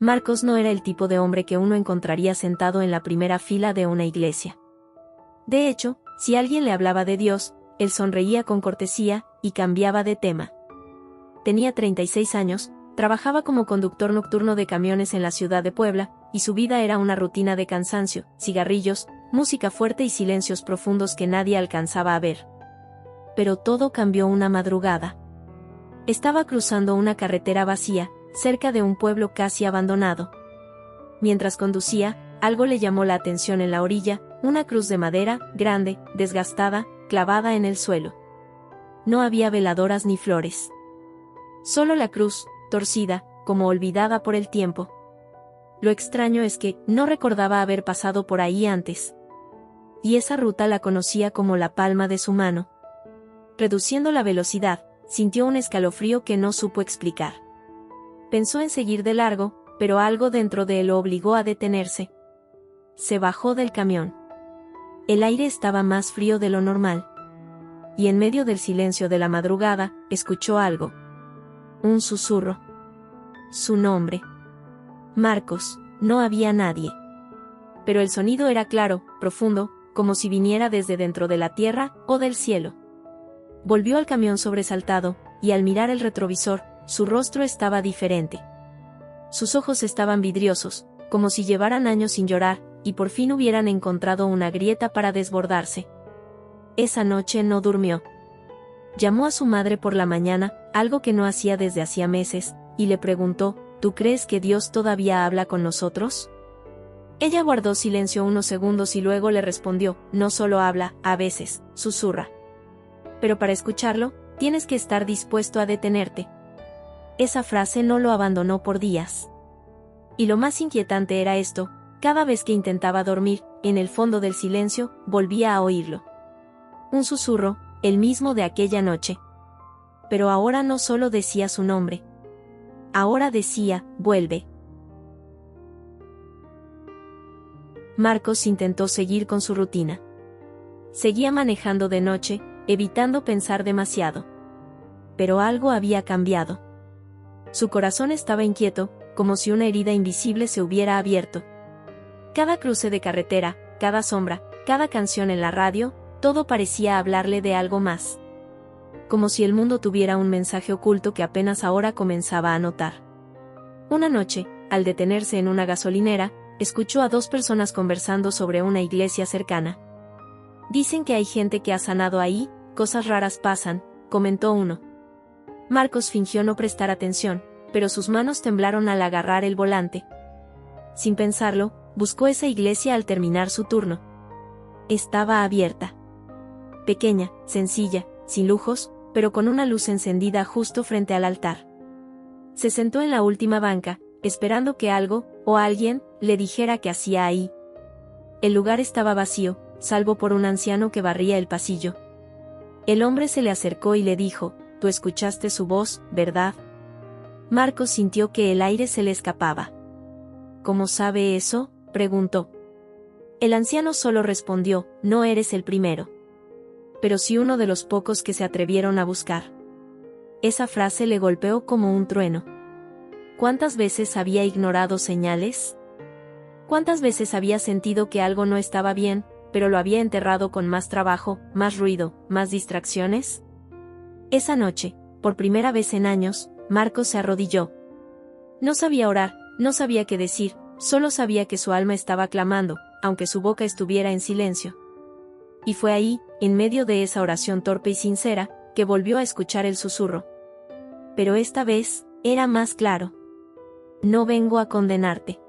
Marcos no era el tipo de hombre que uno encontraría sentado en la primera fila de una iglesia. De hecho, si alguien le hablaba de Dios, él sonreía con cortesía y cambiaba de tema. Tenía 36 años, trabajaba como conductor nocturno de camiones en la ciudad de Puebla, y su vida era una rutina de cansancio, cigarrillos, música fuerte y silencios profundos que nadie alcanzaba a ver. Pero todo cambió una madrugada. Estaba cruzando una carretera vacía, cerca de un pueblo casi abandonado. Mientras conducía, algo le llamó la atención en la orilla, una cruz de madera, grande, desgastada, clavada en el suelo. No había veladoras ni flores. Solo la cruz, torcida, como olvidada por el tiempo. Lo extraño es que no recordaba haber pasado por ahí antes. Y esa ruta la conocía como la palma de su mano. Reduciendo la velocidad, sintió un escalofrío que no supo explicar. Pensó en seguir de largo, pero algo dentro de él lo obligó a detenerse. Se bajó del camión. El aire estaba más frío de lo normal. Y en medio del silencio de la madrugada, escuchó algo. Un susurro. Su nombre. Marcos. No había nadie. Pero el sonido era claro, profundo, como si viniera desde dentro de la tierra o del cielo. Volvió al camión sobresaltado, y al mirar el retrovisor, su rostro estaba diferente. Sus ojos estaban vidriosos, como si llevaran años sin llorar, y por fin hubieran encontrado una grieta para desbordarse. Esa noche no durmió. Llamó a su madre por la mañana, algo que no hacía desde hacía meses, y le preguntó, ¿tú crees que Dios todavía habla con nosotros? Ella guardó silencio unos segundos y luego le respondió, no solo habla, a veces, susurra. Pero para escucharlo, tienes que estar dispuesto a detenerte. Esa frase no lo abandonó por días. Y lo más inquietante era esto, cada vez que intentaba dormir, en el fondo del silencio, volvía a oírlo. Un susurro, el mismo de aquella noche. Pero ahora no solo decía su nombre. Ahora decía, vuelve. Marcos intentó seguir con su rutina. Seguía manejando de noche, evitando pensar demasiado. Pero algo había cambiado. Su corazón estaba inquieto, como si una herida invisible se hubiera abierto. Cada cruce de carretera, cada sombra, cada canción en la radio, todo parecía hablarle de algo más. Como si el mundo tuviera un mensaje oculto que apenas ahora comenzaba a notar. Una noche, al detenerse en una gasolinera, escuchó a dos personas conversando sobre una iglesia cercana. Dicen que hay gente que ha sanado ahí, cosas raras pasan, comentó uno. Marcos fingió no prestar atención, pero sus manos temblaron al agarrar el volante. Sin pensarlo, buscó esa iglesia al terminar su turno. Estaba abierta. Pequeña, sencilla, sin lujos, pero con una luz encendida justo frente al altar. Se sentó en la última banca, esperando que algo, o alguien, le dijera qué hacía ahí. El lugar estaba vacío, salvo por un anciano que barría el pasillo. El hombre se le acercó y le dijo, «Tú escuchaste su voz, ¿verdad?» Marcos sintió que el aire se le escapaba. «¿Cómo sabe eso?», preguntó. El anciano solo respondió, «No eres el primero. Pero sí uno de los pocos que se atrevieron a buscar». Esa frase le golpeó como un trueno. ¿Cuántas veces había ignorado señales? ¿Cuántas veces había sentido que algo no estaba bien, pero lo había enterrado con más trabajo, más ruido, más distracciones? Esa noche, por primera vez en años, Marcos se arrodilló. No sabía orar, no sabía qué decir, solo sabía que su alma estaba clamando, aunque su boca estuviera en silencio. Y fue ahí, en medio de esa oración torpe y sincera, que volvió a escuchar el susurro. Pero esta vez, era más claro. No vengo a condenarte.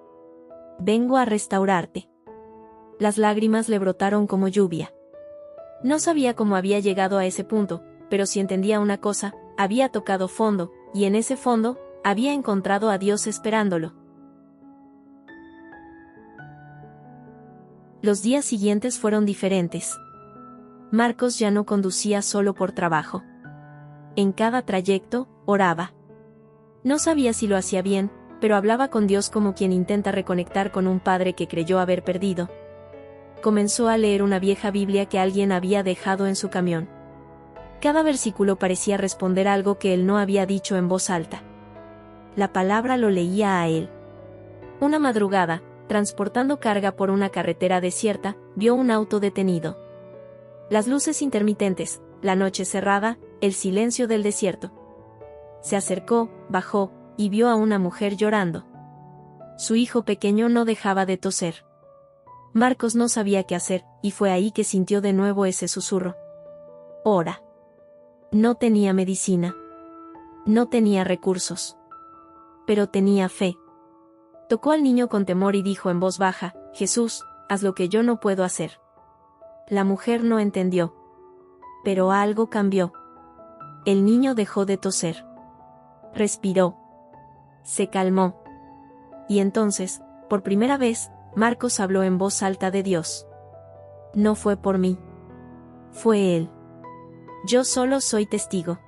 Vengo a restaurarte. Las lágrimas le brotaron como lluvia. No sabía cómo había llegado a ese punto, pero si entendía una cosa, había tocado fondo, y en ese fondo, había encontrado a Dios esperándolo. Los días siguientes fueron diferentes. Marcos ya no conducía solo por trabajo. En cada trayecto, oraba. No sabía si lo hacía bien, pero hablaba con Dios como quien intenta reconectar con un padre que creyó haber perdido. Comenzó a leer una vieja Biblia que alguien había dejado en su camión. Cada versículo parecía responder algo que él no había dicho en voz alta. La palabra lo leía a él. Una madrugada, transportando carga por una carretera desierta, vio un auto detenido. Las luces intermitentes, la noche cerrada, el silencio del desierto. Se acercó, bajó, y vio a una mujer llorando. Su hijo pequeño no dejaba de toser. Marcos no sabía qué hacer, y fue ahí que sintió de nuevo ese susurro. Ora. No tenía medicina. No tenía recursos. Pero tenía fe. Tocó al niño con temor y dijo en voz baja, Jesús, haz lo que yo no puedo hacer. La mujer no entendió. Pero algo cambió. El niño dejó de toser. Respiró. Se calmó. Y entonces, por primera vez, Marcos habló en voz alta de Dios. No fue por mí. Fue Él. Yo solo soy testigo.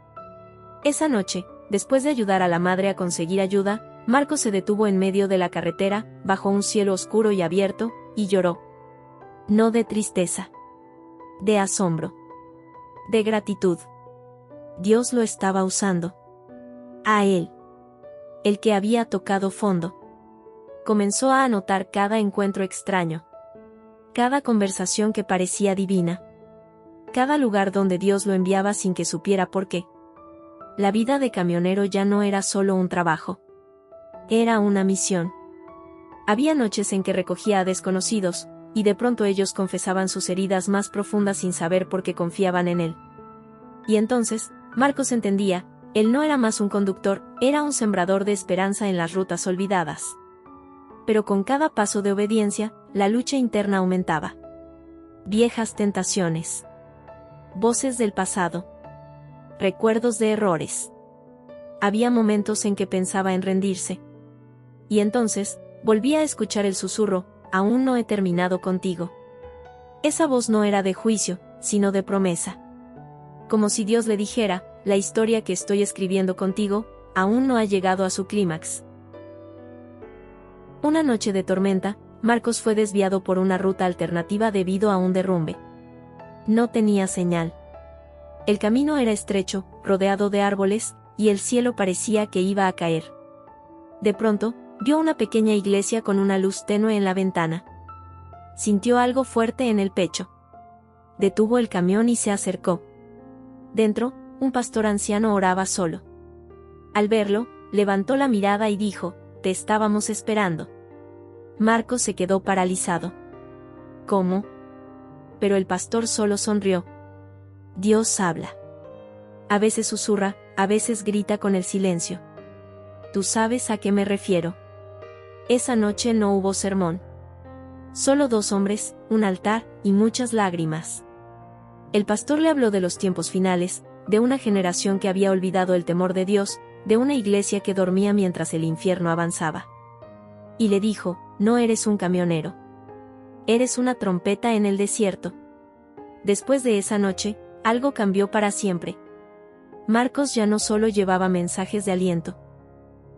Esa noche, después de ayudar a la madre a conseguir ayuda, Marcos se detuvo en medio de la carretera, bajo un cielo oscuro y abierto, y lloró. No de tristeza. De asombro. De gratitud. Dios lo estaba usando. A él. El que había tocado fondo. Comenzó a anotar cada encuentro extraño. Cada conversación que parecía divina. Cada lugar donde Dios lo enviaba sin que supiera por qué. La vida de camionero ya no era solo un trabajo. Era una misión. Había noches en que recogía a desconocidos, y de pronto ellos confesaban sus heridas más profundas sin saber por qué confiaban en él. Y entonces, Marcos entendía, él no era más un conductor, era un sembrador de esperanza en las rutas olvidadas. Pero con cada paso de obediencia, la lucha interna aumentaba. Viejas tentaciones. Voces del pasado. Recuerdos de errores. Había momentos en que pensaba en rendirse. Y entonces, volvía a escuchar el susurro, aún no he terminado contigo. Esa voz no era de juicio, sino de promesa. Como si Dios le dijera, la historia que estoy escribiendo contigo, aún no ha llegado a su clímax. Una noche de tormenta, Marcos fue desviado por una ruta alternativa debido a un derrumbe. No tenía señal. El camino era estrecho, rodeado de árboles, y el cielo parecía que iba a caer. De pronto, vio una pequeña iglesia con una luz tenue en la ventana. Sintió algo fuerte en el pecho. Detuvo el camión y se acercó. Dentro, un pastor anciano oraba solo. Al verlo, levantó la mirada y dijo, «Te estábamos esperando». Marcos se quedó paralizado. ¿Cómo? Pero el pastor solo sonrió. Dios habla. A veces susurra, a veces grita con el silencio. Tú sabes a qué me refiero. Esa noche no hubo sermón. Solo 2 hombres, un altar, y muchas lágrimas. El pastor le habló de los tiempos finales, de una generación que había olvidado el temor de Dios, de una iglesia que dormía mientras el infierno avanzaba. Y le dijo, no eres un camionero. Eres una trompeta en el desierto. Después de esa noche, algo cambió para siempre. Marcos ya no solo llevaba mensajes de aliento.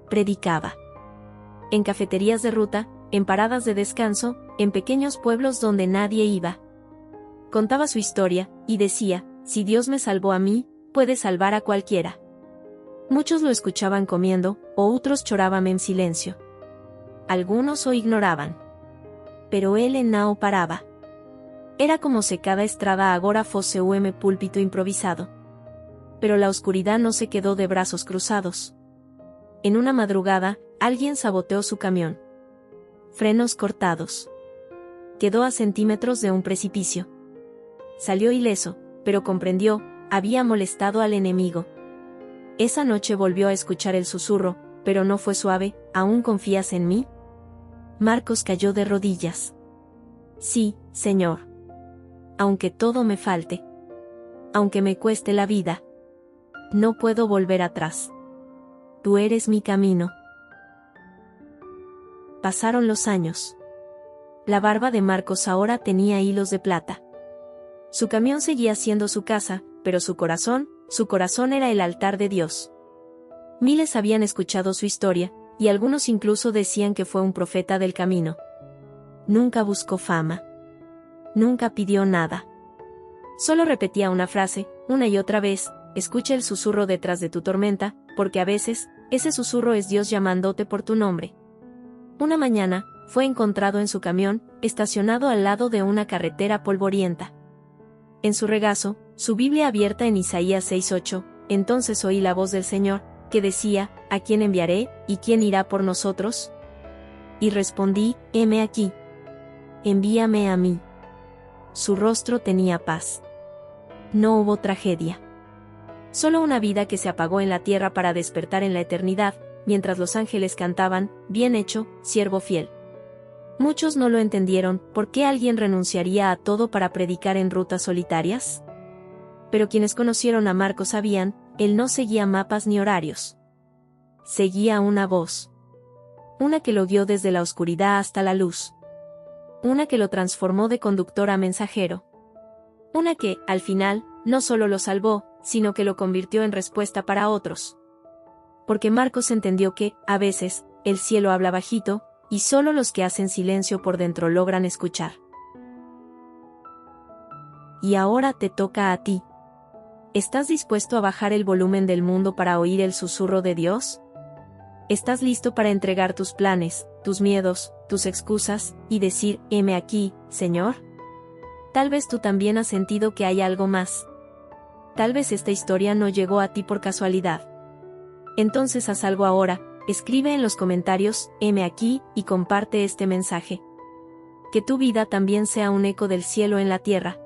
Predicaba. En cafeterías de ruta, en paradas de descanso, en pequeños pueblos donde nadie iba. Contaba su historia, y decía, si Dios me salvó a mí, puede salvar a cualquiera. Muchos lo escuchaban comiendo, o otros choraban en silencio. Algunos o ignoraban. Pero él no paraba. Era como si cada estrada agora fosse un púlpito improvisado. Pero la oscuridad no se quedó de brazos cruzados. En una madrugada, alguien saboteó su camión. Frenos cortados. Quedó a centímetros de un precipicio. Salió ileso, pero comprendió, había molestado al enemigo. Esa noche volvió a escuchar el susurro, pero no fue suave, ¿aún confías en mí? Marcos cayó de rodillas. Sí, Señor. Aunque todo me falte. Aunque me cueste la vida. No puedo volver atrás. Tú eres mi camino. Pasaron los años. La barba de Marcos ahora tenía hilos de plata. Su camión seguía siendo su casa, pero su corazón era el altar de Dios. Miles habían escuchado su historia, y algunos incluso decían que fue un profeta del camino. Nunca buscó fama. Nunca pidió nada. Solo repetía una frase, una y otra vez, escucha el susurro detrás de tu tormenta, porque a veces, ese susurro es Dios llamándote por tu nombre. Una mañana, fue encontrado en su camión, estacionado al lado de una carretera polvorienta. En su regazo, su Biblia abierta en Isaías 6:8, entonces oí la voz del Señor, que decía, ¿a quién enviaré, y quién irá por nosotros? Y respondí, heme aquí. Envíame a mí. Su rostro tenía paz. No hubo tragedia. Solo una vida que se apagó en la tierra para despertar en la eternidad, mientras los ángeles cantaban, bien hecho, siervo fiel. Muchos no lo entendieron, ¿por qué alguien renunciaría a todo para predicar en rutas solitarias? Pero quienes conocieron a Marcos sabían, él no seguía mapas ni horarios. Seguía una voz. Una que lo guió desde la oscuridad hasta la luz. Una que lo transformó de conductor a mensajero. Una que, al final, no solo lo salvó, sino que lo convirtió en respuesta para otros. Porque Marcos entendió que, a veces, el cielo habla bajito, y solo los que hacen silencio por dentro logran escuchar. Y ahora te toca a ti. ¿Estás dispuesto a bajar el volumen del mundo para oír el susurro de Dios? ¿Estás listo para entregar tus planes, tus miedos, tus excusas, y decir, heme aquí, Señor? Tal vez tú también has sentido que hay algo más. Tal vez esta historia no llegó a ti por casualidad. Entonces haz algo ahora, escribe en los comentarios, heme aquí, y comparte este mensaje. Que tu vida también sea un eco del cielo en la tierra.